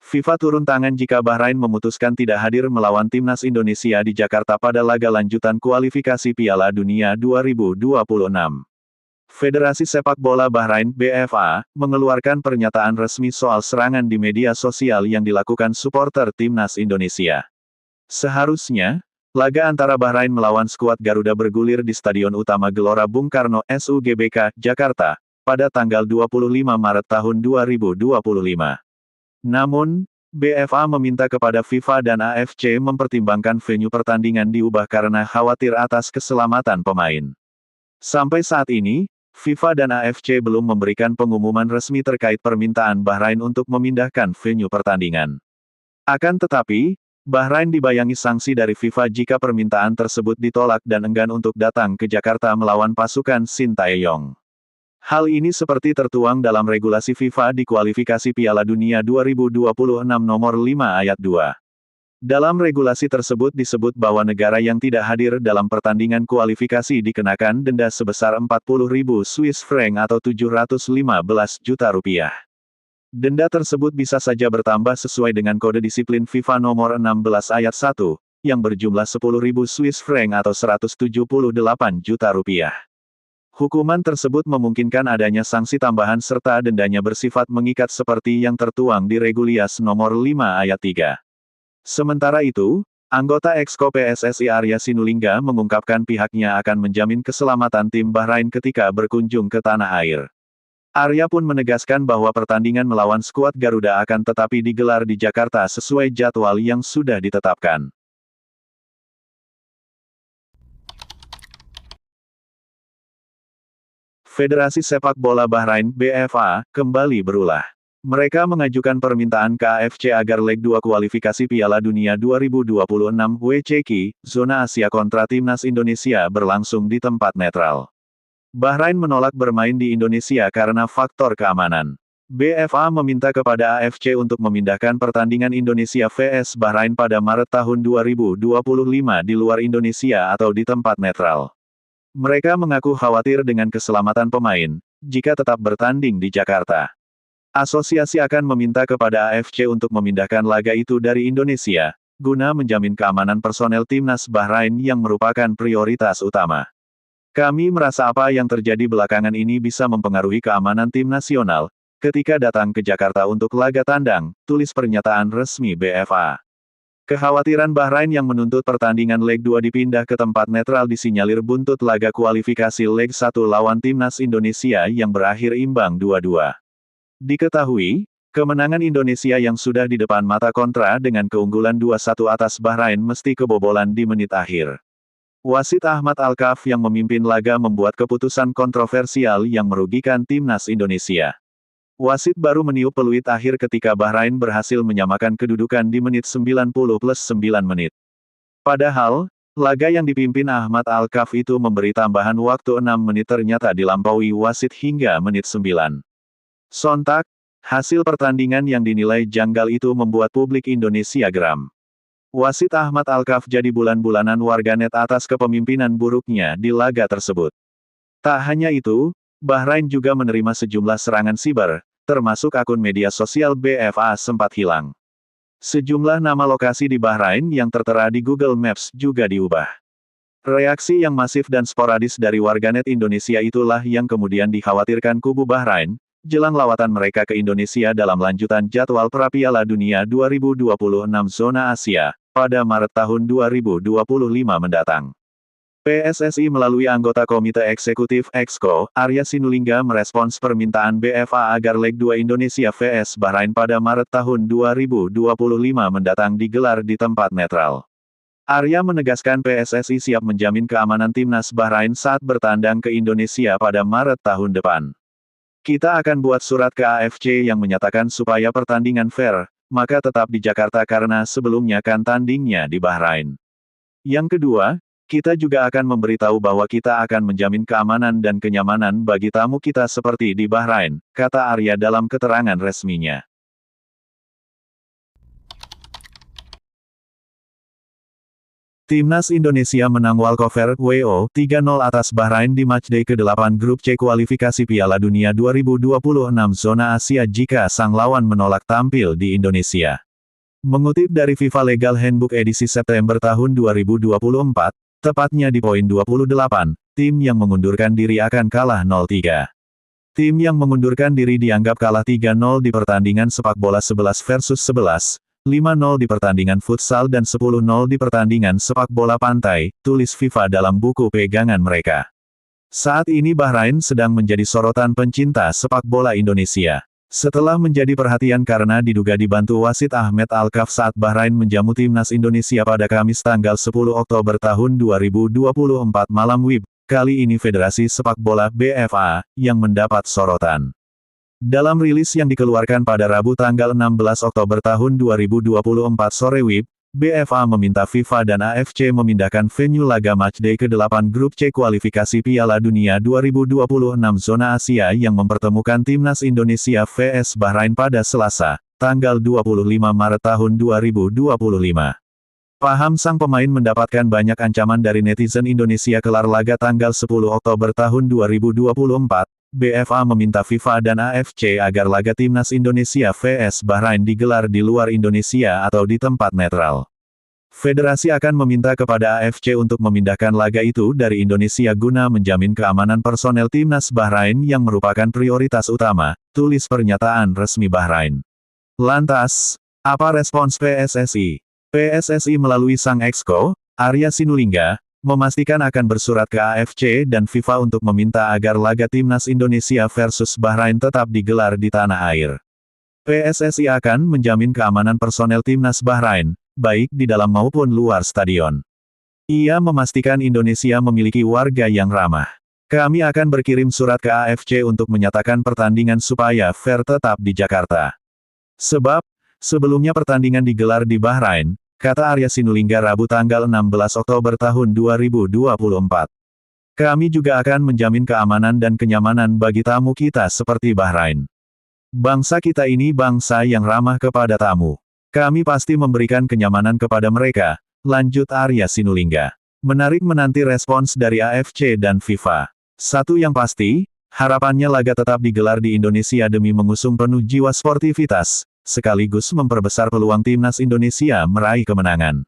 FIFA turun tangan jika Bahrain memutuskan tidak hadir melawan timnas Indonesia di Jakarta pada laga lanjutan kualifikasi Piala Dunia 2026. Federasi Sepak Bola Bahrain (BFA) mengeluarkan pernyataan resmi soal serangan di media sosial yang dilakukan supporter timnas Indonesia. Seharusnya, laga antara Bahrain melawan skuad Garuda bergulir di Stadion Utama Gelora Bung Karno (SUGBK), Jakarta, pada tanggal 25 Maret tahun 2025. Namun, BFA meminta kepada FIFA dan AFC mempertimbangkan venue pertandingan diubah karena khawatir atas keselamatan pemain. Sampai saat ini, FIFA dan AFC belum memberikan pengumuman resmi terkait permintaan Bahrain untuk memindahkan venue pertandingan. Akan tetapi, Bahrain dibayangi sanksi dari FIFA jika permintaan tersebut ditolak dan enggan untuk datang ke Jakarta melawan pasukan Sintayong. Hal ini seperti tertuang dalam regulasi FIFA di kualifikasi Piala Dunia 2026 nomor 5 ayat 2. Dalam regulasi tersebut disebut bahwa negara yang tidak hadir dalam pertandingan kualifikasi dikenakan denda sebesar 40.000 Swiss franc atau 715 juta rupiah. Denda tersebut bisa saja bertambah sesuai dengan kode disiplin FIFA nomor 16 ayat 1, yang berjumlah 10.000 Swiss franc atau 178 juta rupiah. Hukuman tersebut memungkinkan adanya sanksi tambahan serta dendanya bersifat mengikat seperti yang tertuang di Regulias nomor 5 ayat 3. Sementara itu, anggota Exco PSSI Arya Sinulinga mengungkapkan pihaknya akan menjamin keselamatan tim Bahrain ketika berkunjung ke tanah air. Arya pun menegaskan bahwa pertandingan melawan skuad Garuda akan tetapi digelar di Jakarta sesuai jadwal yang sudah ditetapkan. Federasi Sepak Bola Bahrain (BFA) kembali berulah. Mereka mengajukan permintaan ke AFC agar leg 2 kualifikasi Piala Dunia 2026 WCQ, zona Asia kontra timnas Indonesia berlangsung di tempat netral. Bahrain menolak bermain di Indonesia karena faktor keamanan. BFA meminta kepada AFC untuk memindahkan pertandingan Indonesia vs Bahrain pada Maret tahun 2025 di luar Indonesia atau di tempat netral. Mereka mengaku khawatir dengan keselamatan pemain, jika tetap bertanding di Jakarta. Asosiasi akan meminta kepada AFC untuk memindahkan laga itu dari Indonesia, guna menjamin keamanan personel timnas Bahrain yang merupakan prioritas utama. Kami merasa apa yang terjadi belakangan ini bisa mempengaruhi keamanan tim nasional, ketika datang ke Jakarta untuk laga tandang, tulis pernyataan resmi BFA. Kekhawatiran Bahrain yang menuntut pertandingan leg 2 dipindah ke tempat netral disinyalir buntut laga kualifikasi leg 1 lawan timnas Indonesia yang berakhir imbang 2-2. Diketahui, kemenangan Indonesia yang sudah di depan mata kontra dengan keunggulan 2-1 atas Bahrain mesti kebobolan di menit akhir. Wasit Ahmad Al-Kaf yang memimpin laga membuat keputusan kontroversial yang merugikan timnas Indonesia. Wasit baru meniup peluit akhir ketika Bahrain berhasil menyamakan kedudukan di menit 90 plus 9 menit. Padahal, laga yang dipimpin Ahmad Al-Kaf itu memberi tambahan waktu 6 menit ternyata dilampaui wasit hingga menit 9. Sontak, hasil pertandingan yang dinilai janggal itu membuat publik Indonesia geram. Wasit Ahmad Al-Kaf jadi bulan-bulanan warganet atas kepemimpinan buruknya di laga tersebut. Tak hanya itu, Bahrain juga menerima sejumlah serangan siber, termasuk akun media sosial BFA sempat hilang. Sejumlah nama lokasi di Bahrain yang tertera di Google Maps juga diubah. Reaksi yang masif dan sporadis dari warganet Indonesia itulah yang kemudian dikhawatirkan kubu Bahrain, jelang lawatan mereka ke Indonesia dalam lanjutan jadwal Piala Dunia 2026 zona Asia, pada Maret tahun 2025 mendatang. PSSI melalui anggota Komite Eksekutif Exco, Arya Sinulinga merespons permintaan BFA agar leg 2 Indonesia vs Bahrain pada Maret tahun 2025 mendatang digelar di tempat netral. Arya menegaskan PSSI siap menjamin keamanan timnas Bahrain saat bertandang ke Indonesia pada Maret tahun depan. Kita akan buat surat ke AFC yang menyatakan supaya pertandingan fair, maka tetap di Jakarta karena sebelumnya kan tandingnya di Bahrain. Yang kedua, kita juga akan memberitahu bahwa kita akan menjamin keamanan dan kenyamanan bagi tamu kita seperti di Bahrain, kata Arya dalam keterangan resminya. Timnas Indonesia menang walkover WO 3-0 atas Bahrain di matchday ke-8 Grup C kualifikasi Piala Dunia 2026 zona Asia jika sang lawan menolak tampil di Indonesia. Mengutip dari FIFA Legal Handbook edisi September tahun 2024, tepatnya di poin 28, tim yang mengundurkan diri akan kalah 0-3. Tim yang mengundurkan diri dianggap kalah 3-0 di pertandingan sepak bola 11 versus 11, 5-0 di pertandingan futsal dan 10-0 di pertandingan sepak bola pantai, tulis FIFA dalam buku pegangan mereka. Saat ini Bahrain sedang menjadi sorotan pencinta sepak bola Indonesia. Setelah menjadi perhatian karena diduga dibantu wasit Ahmed Alkaf saat Bahrain menjamu timnas Indonesia pada Kamis tanggal 10 Oktober tahun 2024 malam WIB, kali ini Federasi Sepak Bola BFA, yang mendapat sorotan. Dalam rilis yang dikeluarkan pada Rabu tanggal 16 Oktober tahun 2024 sore WIB, BFA meminta FIFA dan AFC memindahkan venue laga matchday ke-8 Grup C kualifikasi Piala Dunia 2026 zona Asia yang mempertemukan timnas Indonesia vs Bahrain pada Selasa, tanggal 25 Maret tahun 2025. Paham sang pemain mendapatkan banyak ancaman dari netizen Indonesia kelar laga tanggal 10 Oktober tahun 2024. BFA meminta FIFA dan AFC agar laga timnas Indonesia vs Bahrain digelar di luar Indonesia atau di tempat netral. Federasi akan meminta kepada AFC untuk memindahkan laga itu dari Indonesia guna menjamin keamanan personel timnas Bahrain yang merupakan prioritas utama, tulis pernyataan resmi Bahrain. Lantas, apa respons PSSI? PSSI melalui sang exco, Arya Sinulinga, memastikan akan bersurat ke AFC dan FIFA untuk meminta agar laga timnas Indonesia versus Bahrain tetap digelar di tanah air. PSSI akan menjamin keamanan personel timnas Bahrain, baik di dalam maupun luar stadion. Ia memastikan Indonesia memiliki warga yang ramah. Kami akan berkirim surat ke AFC untuk menyatakan pertandingan supaya fair tetap di Jakarta. Sebab, sebelumnya pertandingan digelar di Bahrain, kata Arya Sinulinga Rabu tanggal 16 Oktober tahun 2024. Kami juga akan menjamin keamanan dan kenyamanan bagi tamu kita seperti Bahrain. Bangsa kita ini bangsa yang ramah kepada tamu. Kami pasti memberikan kenyamanan kepada mereka, lanjut Arya Sinulinga. Menarik menanti respons dari AFC dan FIFA. Satu yang pasti, harapannya laga tetap digelar di Indonesia demi mengusung penuh jiwa sportivitas, sekaligus memperbesar peluang timnas Indonesia meraih kemenangan.